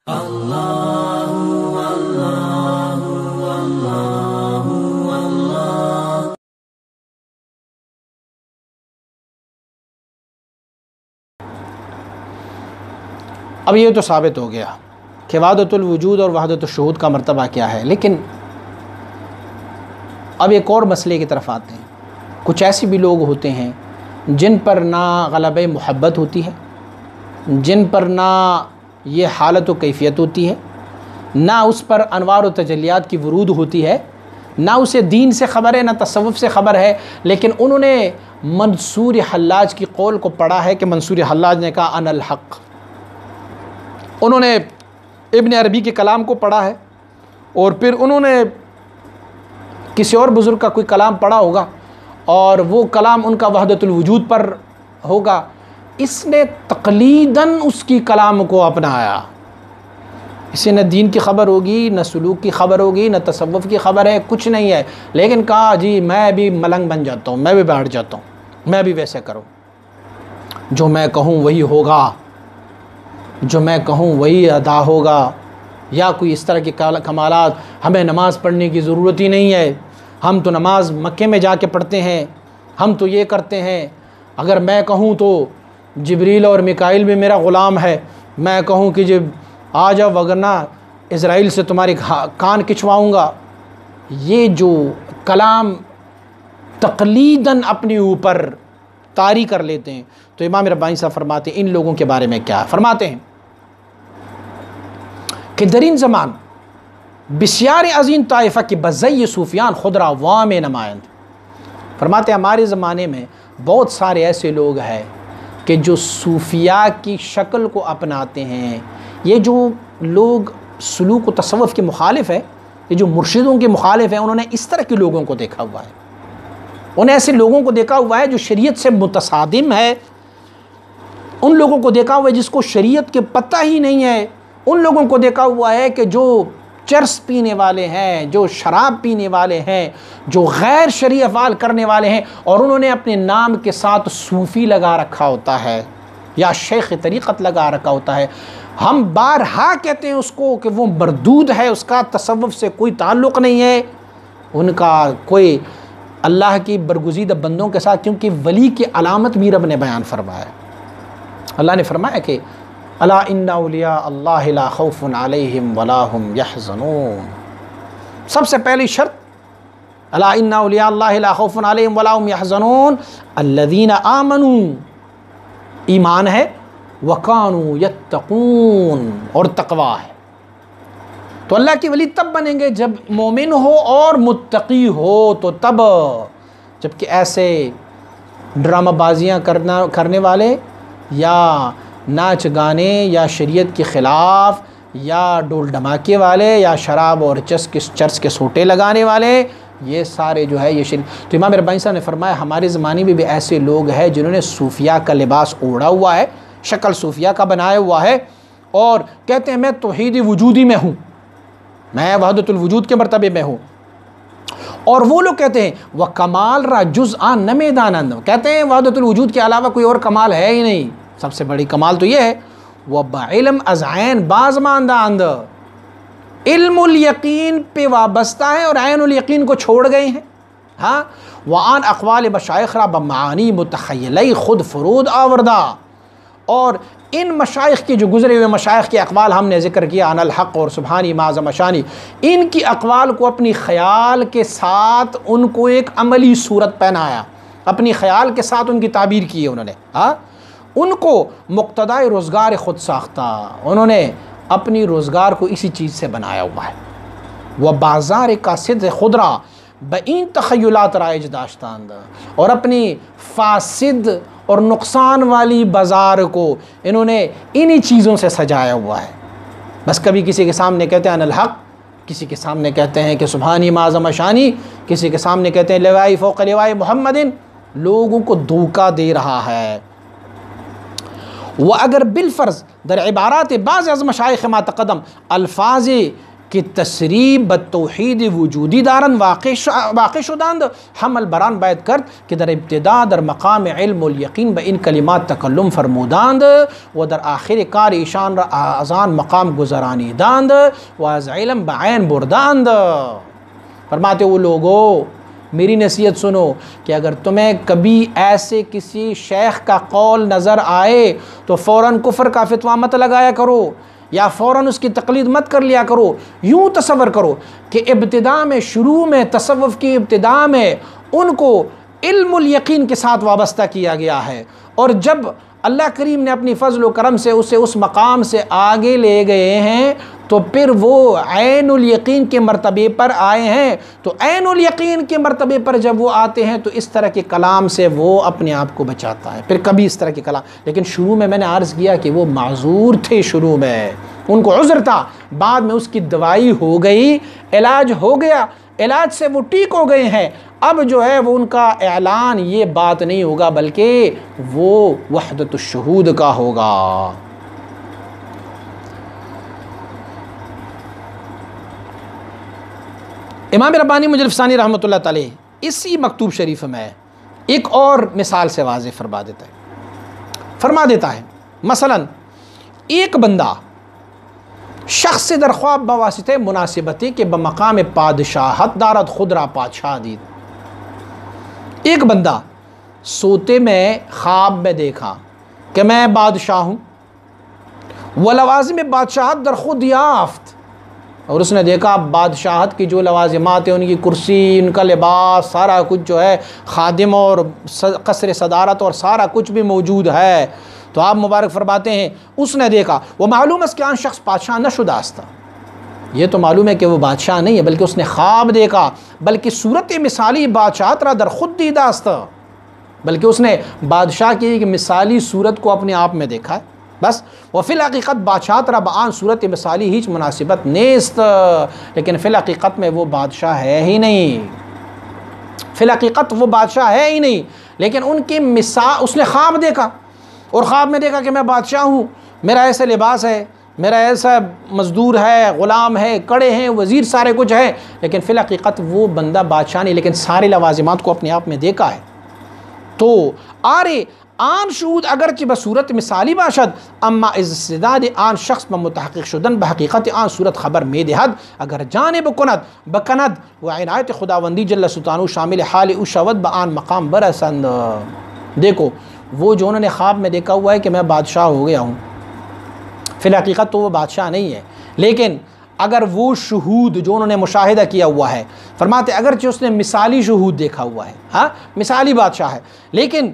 اب یہ تو ثابت ہو گیا کہ وحدت الوجود اور وحدت الشہود کا مرتبہ کیا ہے، لیکن اب ایک اور مسئلے کی طرف آتے ہیں۔ کچھ ایسے بھی لوگ ہوتے ہیں جن پر نہ غلبہ محبت ہوتی ہے، جن پر نہ یہ حالت و کیفیت ہوتی ہے، نہ اس پر انوار و تجلیات کی ورود ہوتی ہے، نہ اسے دین سے خبر ہے، نہ تصوف سے خبر ہے، لیکن انہوں نے منصور حلاج کی قول کو پڑھا ہے کہ منصور حلاج نے کہا انا الحق۔ انہوں نے ابن عربی کے کلام کو پڑھا ہے، اور پھر انہوں نے کسی اور بزرگ کا کوئی کلام پڑھا ہوگا اور وہ کلام ان کا وحدت الوجود پر ہوگا، اس نے تقلیداً اس کی کلام کو اپنایا۔ اسے نہ دین کی خبر ہوگی، نہ سلوک کی خبر ہوگی، نہ تصوف کی خبر ہے، کچھ نہیں ہے، لیکن کہا جی میں بھی ملنگ بن جاتا ہوں، میں بھی بیٹھ جاتا ہوں، میں بھی ویسے کروں، جو میں کہوں وہی ہوگا، جو میں کہوں وہی ادا ہوگا، یا کوئی اس طرح کے کمالات، ہمیں نماز پڑھنے کی ضرورت ہی نہیں ہے، ہم تو نماز مکے میں جا کے پڑھتے ہیں، ہم تو یہ کرتے ہیں، اگر میں کہوں تو جبریل اور میکائیل بھی میرا غلام ہے، میں کہوں کہ جب آ جاؤ وگرنہ اسرائیل سے تمہارے کان کھچواؤں گا۔ یہ جو کلام تقلیداً اپنے اوپر طاری کر لیتے ہیں، تو امام ربانی صاحب فرماتے ہیں ان لوگوں کے بارے میں کیا ہے؟ فرماتے ہیں کہ درین زمان بسیار عظیم طائفہ کی بزی صوفیان خود را وام نمائند۔ فرماتے ہیں ہمارے زمانے میں بہت سارے ایسے لوگ ہیں کہ جو صوفیاء کی شکل کو اپناتے ہیں۔ یہ جو لوگ سلوک و تصوف کے مخالف ہیں، یہ جو مرشدوں کے مخالف ہیں، انہوں نے اس طرح کے لوگوں کو دیکھا ہوا ہے، انہیں ایسے لوگوں کو دیکھا ہوا ہے جو شریعت سے متصادم ہے، ان لوگوں کو دیکھا ہوا ہے جس کو شریعت کے پتہ ہی نہیں ہے، ان لوگوں کو دیکھا ہوا ہے کہ جو چرس پینے والے ہیں، جو شراب پینے والے ہیں، جو غیر شرعی افعال کرنے والے ہیں، اور انہوں نے اپنے نام کے ساتھ صوفی لگا رکھا ہوتا ہے یا شیخ طریقت لگا رکھا ہوتا ہے۔ ہم بارہا کہتے ہیں اس کو کہ وہ مردود ہے، اس کا تصوف سے کوئی تعلق نہیں ہے، ان کا کوئی اللہ کی برگزیدہ بندوں کے ساتھ، کیونکہ ولی کی علامت بھی رب نے بیان فرمایا ہے۔ اللہ نے فرمایا کہ الا ان اولیاء اللہ لا خوف علیہم ولا هم یحزنون۔ سب سے پہلی شرط الا ان اولیاء اللہ لا خوف علیہم ولا هم یحزنون الذین آمنوا، ایمان ہے، وکانوا یتقون، اور تقوی ہے۔ تو اللہ کے ولی تب بنیں گے جب مومن ہو اور متقی ہو، تو تب، جبکہ ایسے ڈرامہ بازیاں کرنے والے یا ناچ گانے یا شریعت کے خلاف یا ڈول ڈھماکے والے یا شراب اور چرس کے سوٹے لگانے والے، یہ سارے جو ہے یہ شریعت۔ تو امام ربانی صاحب نے فرمایا ہمارے زمانے میں بھی ایسے لوگ ہیں جنہوں نے صوفیاء کا لباس اوڑھا ہوا ہے، شکل صوفیاء کا بنایا ہوا ہے، اور کہتے ہیں میں توحید وجودی میں ہوں، میں وحدت الوجود کے مرتبے میں ہوں، اور وہ لوگ کہتے ہیں وہ کمال را جز آن نمیدانند، کہتے ہیں وحدت الوجود کے علاوہ کوئی اور کمال ہے ہی نہیں، سب سے بڑی کمال تو یہ ہے وہ بعلم از عین باز ماندہ اند، علم الیقین پہ وابستہ ہے اور عین الیقین کو چھوڑ گئے ہیں، ہاں، وعن اقوال مشائخ را بمعانی متخیلی خود فرود آوردہ، اور ان مشائخ کے جو گزرے ہوئے مشائخ کے اقوال ہم نے ذکر کیا، ان الحق اور سبحانی معظم شانی، ان کی اقوال کو اپنی خیال کے ساتھ ان کو ایک عملی صورت پہنایا، اپنی خیال کے ساتھ ان کی تعبیر کی ہے انہوں نے، ہاں، ان کو مقتدائے روزگار خود ساختہ، انہوں نے اپنی روزگار کو اسی چیز سے بنایا ہوا ہے۔ وہ بازار کا صد خدرا بین تخیلات رائج داشتاند، اور اپنی فاسد اور نقصان والی بازار کو انہوں نے انہی چیزوں سے سجایا ہوا ہے۔ بس کبھی کسی کے سامنے کہتے ہیں ان الحق، کسی کے سامنے کہتے ہیں کہ سبحانی معظم شانی، کسی کے سامنے کہتے ہیں لوائی فوق لوائی محمد، لوگوں کو دھوکہ دے رہا ہے۔ وہ اگر بالفرض در عبارات بعض از مشائخ ما تقدم الفاظ کہ تصریح بالتوحید وجودی دارن واقع شدند حمل بران باید کرد که در ابتدا در مقام علم الیقین به این کلمات تکلم فرمودند و در آخر کار ایشان را از آن مقام گذرانیدند و از علم به عین بردند. فرماتے وہ لوگو میری نصیحت سنو کہ اگر تمہیں کبھی ایسے کسی شیخ کا قول نظر آئے تو فوراً کفر کا فتویٰ مت لگایا کرو یا فوراً اس کی تقلید مت کر لیا کرو. یوں تصور کرو کہ ابتدا میں شروع میں تصوف کی ابتدا میں ان کو علم الیقین کے ساتھ وابستہ کیا گیا ہے، اور جب اللہ کریم نے اپنی فضل و کرم سے اسے اس مقام سے آگے لے گئے ہیں تو پھر وہ عین الیقین کے مرتبے پر آئے ہیں. تو عین الیقین کے مرتبے پر جب وہ آتے ہیں تو اس طرح کے کلام سے وہ اپنے آپ کو بچاتا ہے. پھر کبھی اس طرح کے کلام، لیکن شروع میں نے عرض کیا کہ وہ معذور تھے، شروع میں ان کو عذر تھا، بعد میں اس کی دوائی ہو گئی، علاج ہو گیا، علاج سے وہ ٹھیک ہو گئے ہیں. اب جو ہے وہ ان کا اعلان یہ بات نہیں ہوگا بلکہ وہ وحدت الشہود کا ہوگا. امام ربانی مجلف ثانی رحمۃ اللہ تعالی اسی مکتوب شریف میں ایک اور مثال سے واضح فرما دیتا ہے مثلا ایک بندہ شخص سے درخواہ بواسطہ مناسبتی کہ بمقام پادشاہت دارد خود را پادشاہ دید. ایک بندہ سوتے میں خواب میں دیکھا کہ میں بادشاہ ہوں، وہ لوازم بادشاہت در خود یافت، اور اس نے دیکھا بادشاہت کی جو لوازمات ہیں، ان کی کرسی، ان کا لباس، سارا کچھ جو ہے خادم اور قصر صدارت اور سارا کچھ بھی موجود ہے. تو آپ مبارک فرماتے ہیں اس نے دیکھا وہ معلوم ہے کہ آن شخص بادشاہ نہ شدہ است. یہ تو معلوم ہے کہ وہ بادشاہ نہیں ہے بلکہ اس نے خواب دیکھا، بلکہ صورت مثالی بادشاہت را در خود دیدہ است، بلکہ اس نے بادشاہ کی ایک مثالی صورت کو اپنے آپ میں دیکھا ہے بس. وفی الحقیقت بادشاہت را بآن صورت مثالی ہیچ مناسبت نیست، لیکن فی الحقیقت میں وہ بادشاہ ہے ہی نہیں، فی الحقیقت وہ بادشاہ ہے ہی نہیں. لیکن ان کی مثال، اس نے خواب دیکھا اور خواب میں دیکھا کہ میں بادشاہ ہوں، میرا ایسا لباس ہے، میرا ایسا مزدور ہے، غلام ہے، کڑے ہیں، وزیر، سارے کچھ ہے، لیکن فی الحقیقت وہ بندہ بادشاہ نہیں، لیکن سارے لوازمات کو اپنے آپ میں دیکھا ہے. تو آرے آن شہود اگرچہ بصورت مثالی باشد اما استعداد آن شخص بمتحقق شدن بحقیقت آن صورت خبر میں دہد اگر جانب بکند و عنایت خداوندی جل سلطانو شامل حال او شود بآن مقام برسند. دیکھو وہ جو انہوں نے خواب میں دیکھا ہوا ہے کہ میں بادشاہ ہو گیا ہوں، فی الحقیقت تو وہ بادشاہ نہیں ہے، لیکن اگر وہ شہود جو انہوں نے مشاہدہ کیا ہوا ہے، فرماتے اگرچہ اس نے مثالی شہود دیکھا ہوا ہے، ہاں مثالی بادشاہ ہے، لیکن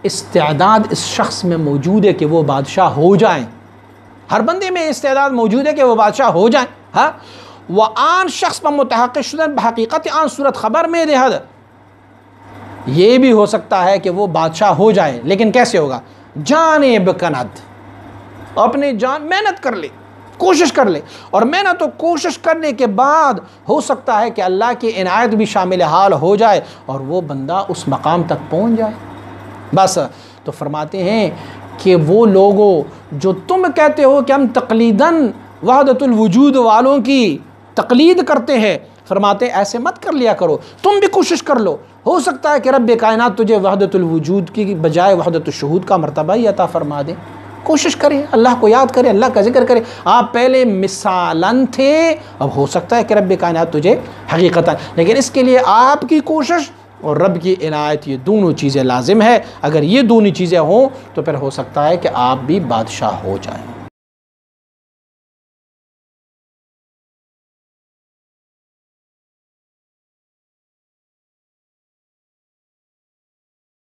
استعداد اس شخص میں موجود ہے کہ وہ بادشاہ ہو جائیں. ہر بندے میں استعداد موجود ہے کہ وہ بادشاہ ہو جائیں. ہاں وہ آن شخص پر متحقق شدن بحقیقت آن صورت خبر میں دہد، یہ بھی ہو سکتا ہے کہ وہ بادشاہ ہو جائے، لیکن کیسے ہوگا؟ جانب کند، اپنی جان محنت کر لے، کوشش کر لے، اور محنت و کوشش کرنے کے بعد ہو سکتا ہے کہ اللہ کی عنایت بھی شامل حال ہو جائے اور وہ بندہ اس مقام تک پہنچ جائے بس. تو فرماتے ہیں کہ وہ لوگوں جو تم کہتے ہو کہ ہم تقلیداً وحدت الوجود والوں کی تقلید کرتے ہیں، فرماتے ایسے مت کر لیا کرو، تم بھی کوشش کر لو، ہو سکتا ہے کہ رب کائنات تجھے وحدت الوجود کی بجائے وحدت الشہود کا مرتبہ ہی عطا فرما دے. کوشش کریں، اللہ کو یاد کریں، اللہ کا ذکر کریں. آپ پہلے مثالاً تھے، اب ہو سکتا ہے کہ رب کائنات تجھے حقیقتاً، لیکن اس کے لیے آپ کی کوشش اور رب کی عنایت یہ دونوں چیزیں لازم ہے. اگر یہ دونوں چیزیں ہوں تو پھر ہو سکتا ہے کہ آپ بھی بادشاہ ہو جائیں.